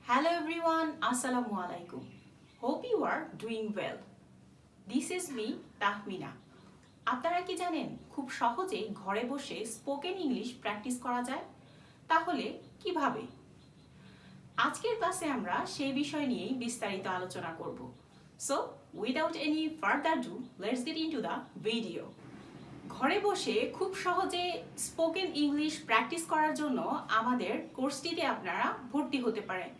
Hello everyone, Assalamu alaikum. Hope you are doing well. This is me, Tahmina. আপনারা কি জানেন খুব সহজেই ঘরে বসে স্পোকেন ইংলিশ প্র্যাকটিস করা যায়? তাহলে কিভাবে? আজকের ক্লাসে আমরা সেই বিষয় নিয়েই বিস্তারিত আলোচনা করব। So, without any further ado, let's get into the video. ঘরে বসে খুব সহজে স্পোকেন ইংলিশ প্র্যাকটিস করার জন্য আমাদের কোর্সটিতে আপনারা ভর্তি হতে পারেন।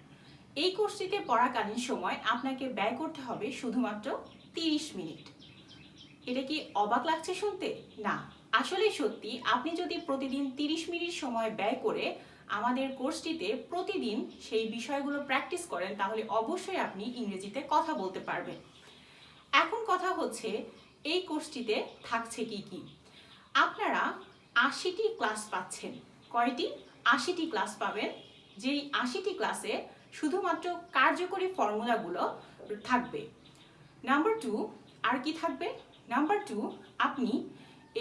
এই কোর্সটিতে পড়াকালীন সময় আপনাকে ব্যয় করতে হবে শুধুমাত্র 30 মিনিট। এটা কি অবাক লাগছে শুনতে? না, আসলেই সত্যি। আপনি যদি প্রতিদিন 30 মিনিট সময় ব্যয় করে আমাদের কোর্সটিতে প্রতিদিন সেই বিষয়গুলো প্র্যাকটিস করেন তাহলে অবশ্যই আপনি ইংরেজিতে কথা বলতে পারবেন। এখন কথা হচ্ছে এই কোর্সটিতে থাকছে কি কি। আপনারা 80টি ক্লাস পাচ্ছেন। কয়টি? 80টি ক্লাস পাবেন। যেই 80টি ক্লাসে শুধুমাত্র কার্যকরী ফর্মুলাগুলো থাকবে। নাম্বার 2 আর কি থাকবে? নাম্বার 2 আপনি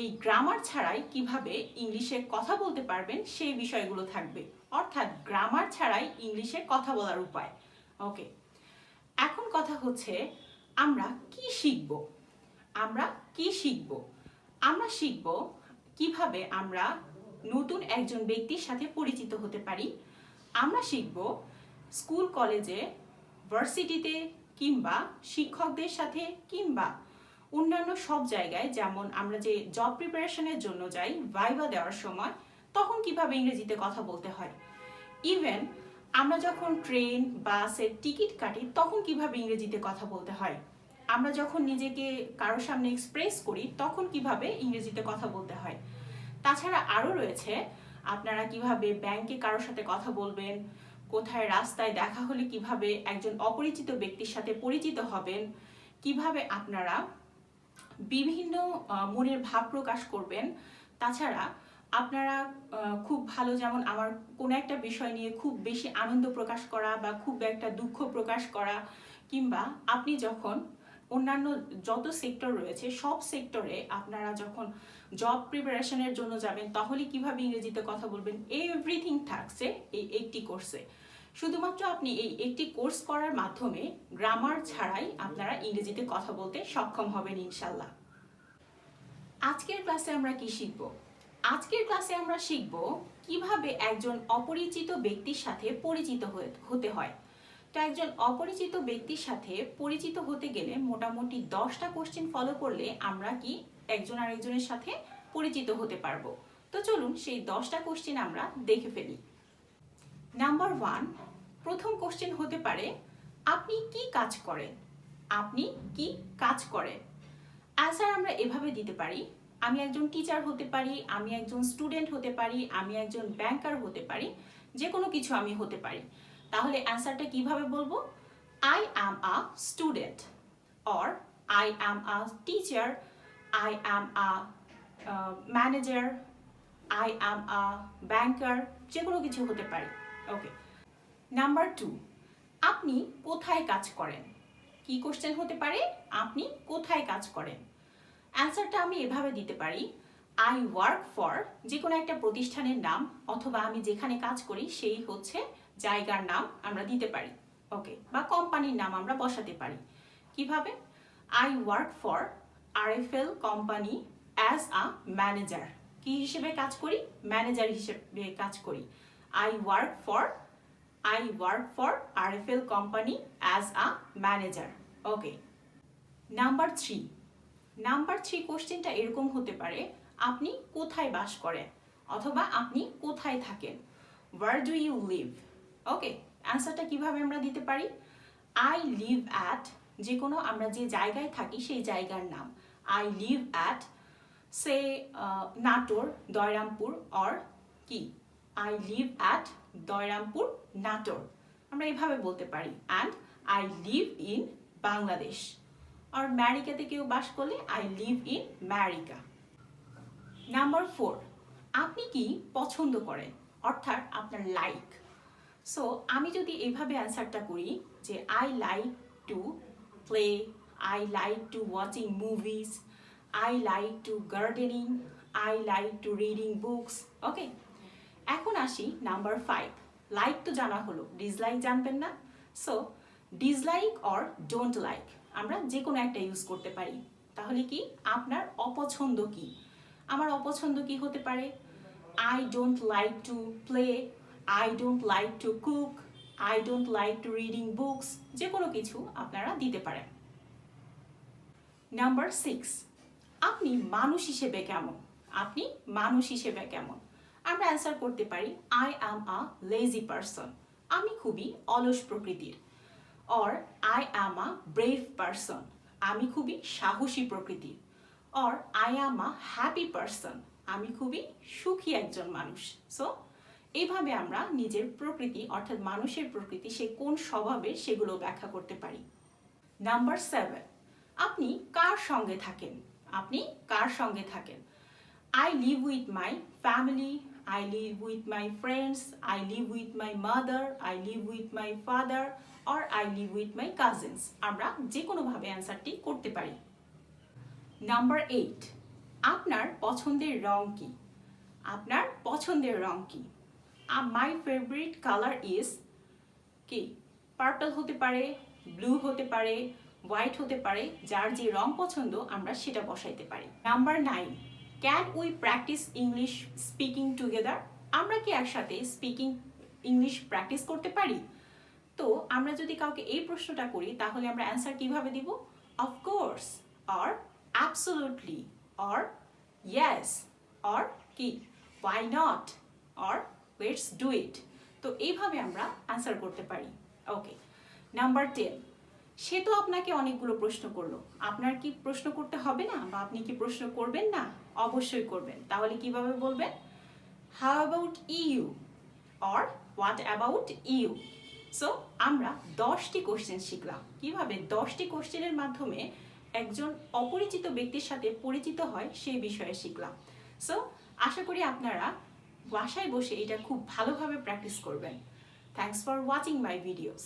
এই গ্রামার ছাড়াই কিভাবে ইংলিশে কথা বলতে পারবেন সেই বিষয়গুলো থাকবে। অর্থাৎ গ্রামার ছাড়াই ইংলিশে কথা বলার উপায়। ওকে, এখন কথা হচ্ছে আমরা কি শিখব? আমরা শিখব কিভাবে আমরা নতুন একজন ব্যক্তির সাথে পরিচিত হতে পারি। আমরা শিখব স্কুল কলেজে, ভার্সিটিতে কিংবা শিক্ষকদের সাথে কিংবা অন্যান্য সব জায়গায়, যেমন আমরা যে জব প্রিপারেশনের জন্য যাই ভাইভা দেওয়ার সময়, তখন কিভাবে ইংরেজিতে কথা বলতে হয়। ইভেন আমরা যখন ট্রেন বাসের টিকিট কাটি তখন কিভাবে ইংরেজিতে কথা বলতে হয়। আমরা যখন নিজেকে কারোর সামনে এক্সপ্রেস করি তখন কিভাবে ইংরেজিতে কথা বলতে হয়। তাছাড়া আরও রয়েছে আপনারা কিভাবে ব্যাংকে কারোর সাথে কথা বলবেন, কোথায় রাস্তায় দেখা হলে কিভাবে একজন অপরিচিত ব্যক্তির সাথে পরিচিত হবেন, কিভাবে আপনারা বিভিন্ন মনের ভাব প্রকাশ করবেন। তাছাড়া আপনারা খুব ভালো, যেমন আমার কোনো একটা বিষয় নিয়ে খুব বেশি আনন্দ প্রকাশ করা বা খুব একটা দুঃখ প্রকাশ করা, কিংবা আপনি যখন অন্যান্য যত সেক্টর রয়েছে সব সেক্টরে আপনারা যখন জব প্রিপারেশনের জন্য যাবেন তাহলে কিভাবে ইংরেজিতে কথা বলবেন, এভরিথিং থাকছে এই একটি কোর্সে। শুধুমাত্র আপনি এই একটি কোর্স করার মাধ্যমে গ্রামার ছাড়াই আপনারা ইংরেজিতে কথা বলতে সক্ষম হবেন ইনশাল্লাহ। আজকের ক্লাসে আমরা কি শিখব? আজকের ক্লাসে আমরা শিখব কিভাবে একজন অপরিচিত ব্যক্তির সাথে পরিচিত হতে হয়। তো একজন অপরিচিত ব্যক্তির সাথে পরিচিত হতে গেলে মোটামুটি 10টা কোশ্চেন ফলো করলে আমরা কি একজন আরেকজনের সাথে পরিচিত হতে পারবো। তো চলুন সেই 10টা কোশ্চেন আমরা দেখে ফেলি। নাম্বার 1, প্রথম কোশ্চেন হতে পারে আপনি কি কাজ করেন? আপনি কি কাজ করেন? অ্যান্সার আমরা এভাবে দিতে পারি, আমি একজন টিচার হতে পারি, আমি একজন স্টুডেন্ট হতে পারি, আমি একজন ব্যাংকার হতে পারি, যে কোনো কিছু আমি হতে পারি। তাহলে অ্যান্সারটা কিভাবে বলবো? I am a student, or I am a teacher, I am a manager, I am a banker, যে কোনো কিছু হতে পারি। ওকে। নাম্বার 2, আপনি কোথায় কাজ করেন? কি কোশ্চেন হতে পারে? আপনি কোথায় কাজ করেন? অ্যান্সারটা আমি এভাবে দিতে পারি, আই ওয়ার্ক ফর, যে কোনো একটা প্রতিষ্ঠানের নাম অথবা আমি যেখানে কাজ করি সেই হচ্ছে জায়গার নাম আমরা দিতে পারি। ওকে, বা কোম্পানির নাম আমরা বসাতে পারি। কিভাবে? I work for RFL company as a manager. কি হিসেবে কাজ করি? ম্যানেজার হিসেবে কাজ করি। I work for RFL company as a manager. Okay. Number 3 কোশ্চেনটা এরকম হতে পারে, আপনি কোথায় বাস করেন অথবা আপনি কোথায় থাকেন? Where do you live? Okay, অ্যান্সারটা কিভাবে আমরা দিতে পারি? আই লিভ অ্যাট, যে কোনো আমরা যে জায়গায় থাকি সেই জায়গার নাম। I live at say Natore, Dayrampur, or কি I live at Dayrampur, Natore, আমরা এভাবে বলতে পারি। And I live in Bangladesh, আর আমেরিকাতে কেউ বাস করলে I live in America. Number 4, আপনি কি পছন্দ করেন, অর্থাৎ আপনার লাইক। সো আমি যদি এভাবে অ্যান্সারটা করি যে I like to play, I like to watching movies, I like to gardening, I like to reading books. Okay, এখন আসি নাম্বার 5, লাইক তো জানা হলো, ডিসলাইক জানবেন না? So dislike or don't like আমরা যে কোনো একটা ইউজ করতে পারি। তাহলে কি আপনার অপছন্দ কি? আমার অপছন্দ কি হতে পারে? I don't like to play, I don't like to cook, I don't like to reading books, যে কোনো কিছু আপনারা দিতে পারেন। নাম্বার 6, আপনি মানুষ হিসেবে কেমন? আপনি মানুষ হিসেবে কেমন? আমরা অ্যান্সার করতে পারি I am a lazy person, আমি খুবই অলস প্রকৃতির। Or I am a brave person, আমি খুবই সাহসী প্রকৃতির। Or I am a happy person, আমি খুবই সুখী একজন মানুষ। সো এইভাবে আমরা নিজের প্রকৃতি অর্থাৎ মানুষের প্রকৃতি সে কোন স্বভাবে সেগুলো ব্যাখ্যা করতে পারি। নাম্বার 7, আপনি কার সঙ্গে থাকেন? আপনি কার সঙ্গে থাকেন? I live with my family, I live with my friends, I live with my mother, I live with my father, or I live with my cousins. আমরা যে কোনোভাবে অ্যান্সারটি করতে পারি। নাম্বার 8, আপনার পছন্দের রং কি? আপনার পছন্দের রং কি? মাই ফেভারিট কালার ইজ কি? পার্পল হতে পারে, ব্লু হতে পারে, হোয়াইট হতে পারে, যার যে রং পছন্দ আমরা সেটা বসাইতে পারি। Number 9, can we practice English speaking together? আমরা কি একসাথে স্পিকিং ইংলিশ প্র্যাকটিস করতে পারি? তো আমরা যদি কাউকে এই প্রশ্নটা করি তাহলে আমরা অ্যান্সার কিভাবে দিব? Of course, or absolutely, or yes, or কি why not, or let's do it. তো এইভাবে আমরা অ্যান্সার করতে পারি। ওকে, নাম্বার 10, সে তো আপনাকে অনেকগুলো প্রশ্ন করলো, আপনার কি প্রশ্ন করতে হবে না? বা আপনি কি প্রশ্ন করবেন না? অবশ্যই করবেন। তাহলে কিভাবে বলবেন? How about you, or what about you. So আমরা 10টি কোশ্চেন শিখলাম, কিভাবে 10টি কোশ্চেনের মাধ্যমে একজন অপরিচিত ব্যক্তির সাথে পরিচিত হয় সেই বিষয়ে শিখলাম। সো আশা করি আপনারা বাসায় বসে এটা খুব ভালোভাবে প্র্যাকটিস করবেন। Thanks for watching my videos.